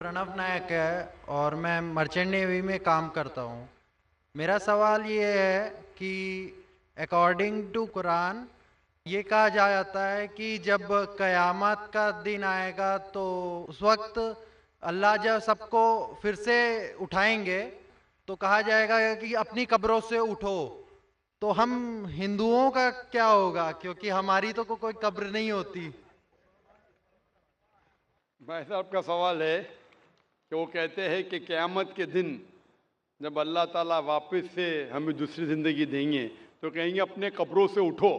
प्रणव नायक है और मैं मर्चेंट नेवी में काम करता हूँ। मेरा सवाल ये है कि अकॉर्डिंग टू कुरान ये कहा जाता है कि जब कयामत का दिन आएगा तो उस वक्त अल्लाह जब सबको फिर से उठाएंगे तो कहा जाएगा कि अपनी कब्रों से उठो। तो हम हिंदुओं का क्या होगा, क्योंकि हमारी तो कोई कब्र नहीं होती। भाई साहब का सवाल है कि वो कहते हैं कि क़यामत के दिन जब अल्लाह ताला वापस से हमें दूसरी ज़िंदगी देंगे तो कहेंगे अपने कब्रों से उठो।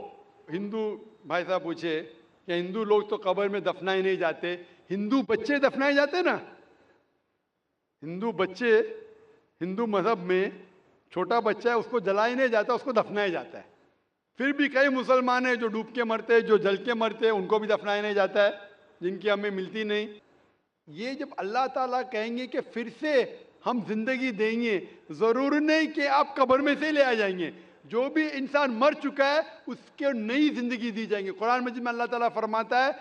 हिंदू भाई साहब पूछे कि हिंदू लोग तो कब्र में दफनाए नहीं जाते, हिंदू बच्चे दफनाए जाते ना। हिंदू बच्चे, हिंदू मज़हब में छोटा बच्चा है उसको जलाया नहीं जाता, उसको दफनाया जाता है। फिर भी कई मुसलमान हैं जो डूब के मरते हैं, जो जल के मरते हैं, उनको भी दफनाया नहीं जाता है, जिनकी हमें मिलती नहीं। ये जब अल्लाह ताला कहेंगे कि फिर से हम जिंदगी देंगे, जरूर नहीं कि आप कब्र में से ले आ जाएंगे। जो भी इंसान मर चुका है उसके नई जिंदगी दी जाएंगे। कुरान मजीद में अल्लाह ताला फरमाता है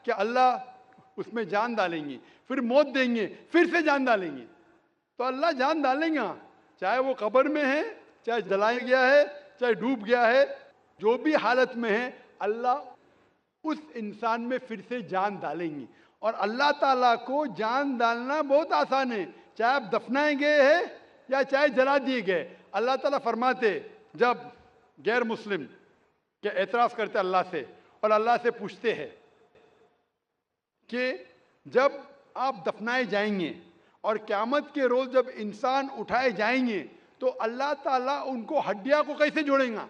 कि अल्लाह उसमें जान डालेंगे, फिर मौत देंगे, फिर से जान डालेंगे। तो अल्लाह जान डालेंगे, चाहे वो कब्र में है, चाहे जलाया गया है, चाहे डूब गया है, जो भी हालत में है अल्लाह उस इंसान में फिर से जान डालेंगे। और अल्लाह ताला को जान डालना बहुत आसान है, चाहे आप दफनाए गए हैं या चाहे जला दिए गए। अल्लाह ताला फरमाते जब गैर मुस्लिम के एतराज़ करते अल्लाह से और अल्लाह से पूछते हैं कि जब आप दफनाए जाएंगे और क़यामत के रोज़ जब इंसान उठाए जाएंगे तो अल्लाह ताला उनको हड्डियां को कैसे जोड़ेगा।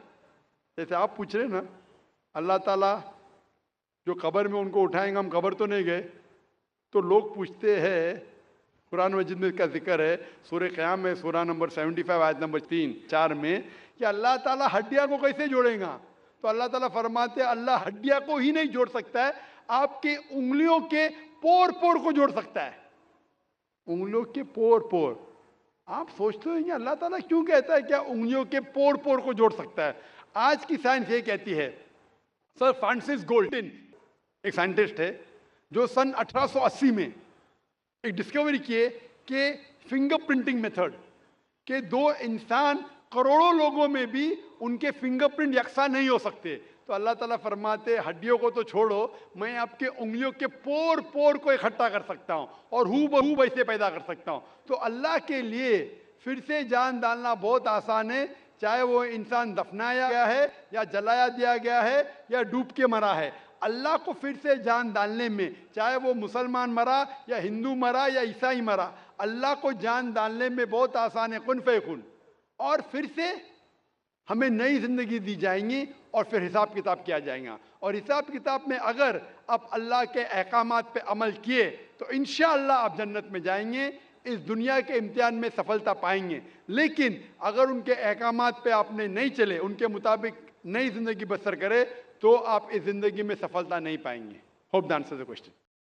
जैसे आप पूछ रहे ना, अल्लाह ताला जो कब्र में उनको उठाएंगे, हम कब्र तो नहीं गए, तो लोग पूछते हैं, कुरान मजीद में इसका जिक्र है, सूरह क़याम में सूरह नंबर 75 आयत नंबर 3-4 में, कि अल्लाह ताला हड्डियां को कैसे जोड़ेगा। तो अल्लाह ताला फरमाते हैं अल्लाह हड्डियां को ही नहीं जोड़ सकता है, आपके उंगलियों के पोर पोर को जोड़ सकता है। उंगलियों के पोर पोर। आप सोचते होंगे अल्लाह ताला क्यों कहता है क्या उंगलियों के पोर पोर को जोड़ सकता है। आज की साइंस ये कहती है, सर फ्रांसिस गोल्डिन एक साइंटिस्ट है जो सन 1880 में एक डिस्कवरी किए कि फिंगर प्रिंटिंग मेथड के दो इंसान करोड़ों लोगों में भी उनके फिंगरप्रिंट यकसा नहीं हो सकते। तो अल्लाह ताला फरमाते हड्डियों को तो छोड़ो, मैं आपके उंगलियों के पोर पोर को इकट्ठा कर सकता हूँ और हू बहू वैसे पैदा कर सकता हूँ। तो अल्लाह के लिए फिर से जान डालना बहुत आसान है, चाहे वो इंसान दफनाया गया है या जलाया दिया गया है या डूब के मरा है। अल्लाह को फिर से जान डालने में, चाहे वो मुसलमान मरा या हिंदू मरा या ईसाई मरा, अल्लाह को जान डालने में बहुत आसान है, कुन फयकुन। और फिर से हमें नई जिंदगी दी जाएंगी और फिर हिसाब किताब किया जाएगा। और हिसाब किताब में अगर आप अल्लाह के अहकामात पे अमल किए तो इंशाअल्लाह आप जन्नत में जाएंगे, इस दुनिया के इम्तिहान में सफलता पाएंगे। लेकिन अगर उनके अहकामात पे आपने नहीं चले, उनके मुताबिक नई जिंदगी बसर करे, तो आप इस जिंदगी में सफलता नहीं पाएंगे। Hope the answer the question.